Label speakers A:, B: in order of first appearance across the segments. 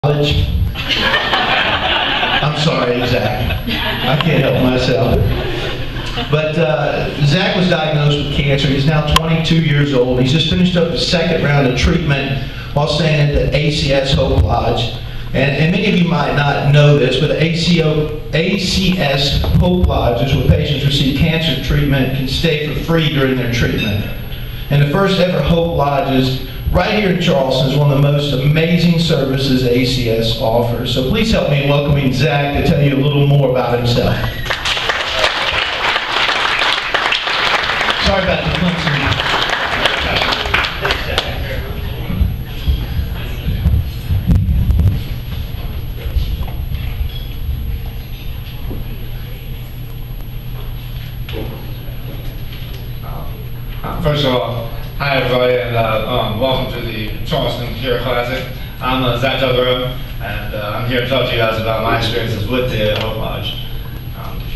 A: College. I'm sorry, Zach. I can't help myself. But Zach was diagnosed with cancer. He's now 22 years old. He's just finished up his second round of treatment while staying at the ACS Hope Lodge. And many of you might not know this, but the ACS Hope Lodge is where patients receive cancer treatment can stay for free during their treatment. And the first ever Hope Lodge is right here in Charleston. Is one of the most amazing services ACS offers. So please help me in welcoming Zach to tell you a little more about himself. Sorry about the clumsy.
B: First of all, hi everybody, and welcome to the Charleston Cure Classic. I'm Zach Totherow, and I'm here to talk to you guys about my experiences with the Hope Lodge.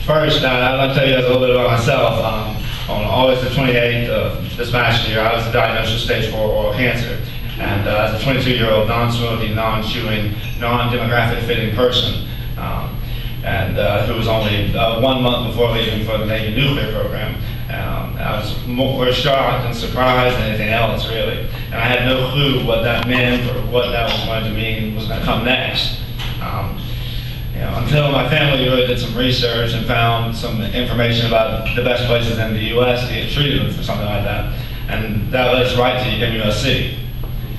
B: First, I'd like to tell you guys a little bit about myself. On August the 28th of this past year, I was diagnosed with stage 4 oral cancer. And as a 22-year-old non-smoking, non-chewing, non-demographic fitting person, who was only 1 month before leaving for the Navy nuclear program, I was more shocked and surprised than anything else, really. And I had no clue what that meant or what that was going to mean was going to come next. Until my family really did some research and found some information about the best places in the U.S. to get treated for something like that. And that led us right to MUSC.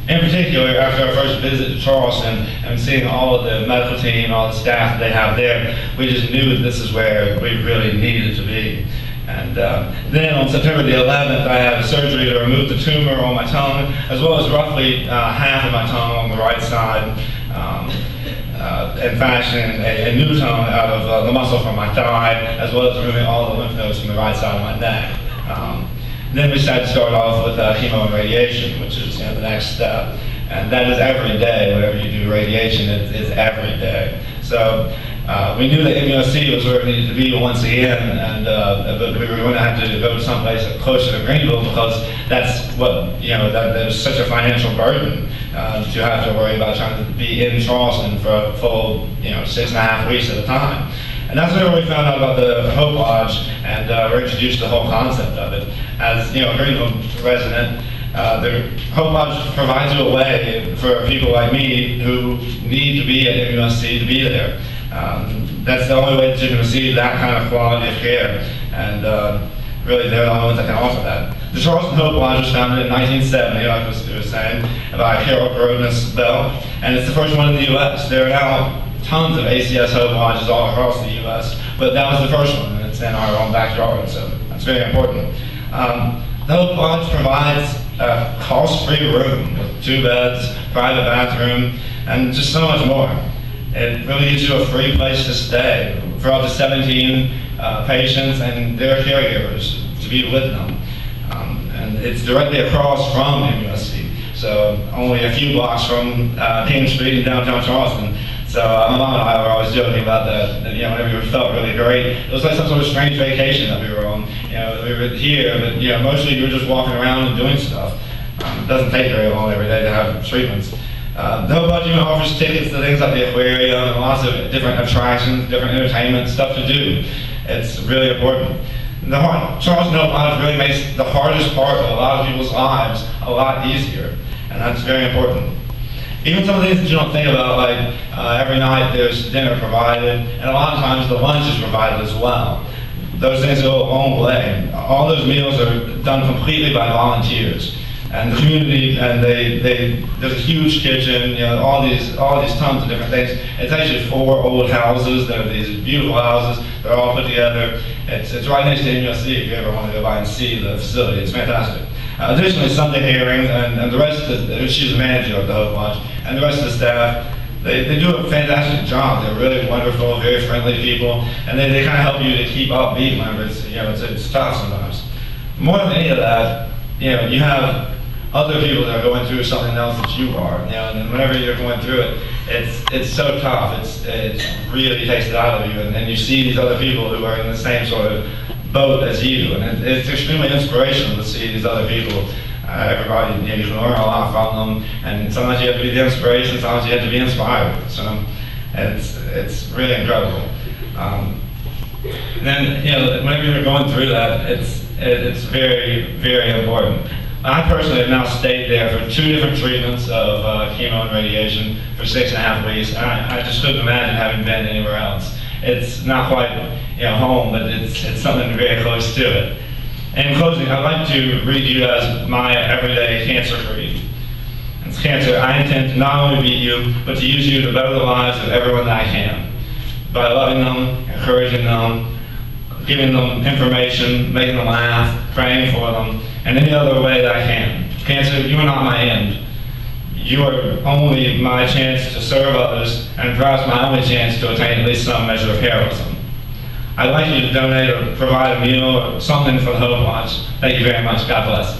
B: In particular, after our first visit to Charleston and seeing all of the medical team, all the staff that they have there, we just knew that this is where we really needed to be. And then on September the 11th, I had surgery to remove the tumor on my tongue, as well as roughly half of my tongue on the right side, and fashion a new tongue out of the muscle from my thigh, as well as removing all the lymph nodes from the right side of my neck. Then we decided to start off with chemo and radiation, which is the next step. And that is every day. Whenever you do radiation, it is every day. So we knew that MUSC was where we needed to be once again, but we were going to have to go to someplace closer to Greenville because that's what, there's such a financial burden to have to worry about trying to be in Charleston for a full, 6.5 weeks at a time. And that's where we found out about the Hope Lodge and were introduced to the whole concept of it. As a Greenville resident, the Hope Lodge provides you a way for people like me who need to be at MUSC to be there. That's the only way that you can receive that kind of quality of care, and really they're the only ones that can offer that. The Charleston Hope Lodge was founded in 1970, like we were saying, by Harold Grodness Bell, and it's the first one in the U.S. There are now tons of ACS Hope Lodges all across the U.S., but that was the first one, and it's in our own backyard, so that's very important. The Hope Lodge provides a cost-free room with 2 beds, private bathroom, and just so much more. It really gives you a free place to stay for up to 17 patients and their caregivers to be with them. And it's directly across from MUSC, so only a few blocks from King Street in downtown Charleston. So my mom and I were always joking about that, whenever we felt really great, it was like some sort of strange vacation that we were on. We were here, but mostly you were just walking around and doing stuff. It doesn't take very long every day to have treatments. The Hope Lodge even offers tickets to things like the aquarium and lots of different attractions, different entertainment, stuff to do. It's really important. The Charleston Hope Lodge really makes the hardest part of a lot of people's lives a lot easier, and that's very important. Even some of the things that you don't think about, like every night there's dinner provided, and a lot of times the lunch is provided as well. Those things go a long way. All those meals are done completely by volunteers. And the community, and there's a huge kitchen, all these tons of different things. It's actually 4 old houses. They're these beautiful houses. They're all put together. It's right next to MUSC if you ever want to go by and see the facility. It's fantastic. Additionally, Sunday hearings and the rest of she's the manager of the Hope Lodge, and the rest of the staff, they do a fantastic job. They're really wonderful, very friendly people, and they kind of help you to keep upbeat whenever it's tough sometimes. More than any of that, you have other people that are going through something else that you are, and whenever you're going through it, it's so tough. It really takes it out of you, and you see these other people who are in the same sort of boat as you, and it's extremely inspirational to see these other people everybody, you can learn a lot from them, and sometimes you have to be the inspiration, sometimes you have to be inspired. So it's really incredible. Then, whenever you're going through that, it's very, very important. I personally have now stayed there for 2 different treatments of chemo and radiation for 6.5 weeks, and I just couldn't imagine having been anywhere else. It's not quite home, but it's something very close to it. In closing, I'd like to read you guys my everyday cancer creed. It's cancer, I intend to not only beat you, but to use you to better the lives of everyone that I can. By loving them, encouraging them, giving them information, making them laugh, praying for them, and any other way that I can. Cancer, you are not my end. You are only my chance to serve others, and perhaps my only chance to attain at least some measure of heroism. I'd like you to donate or provide a meal or something for the Hope Watch. Thank you very much. God bless.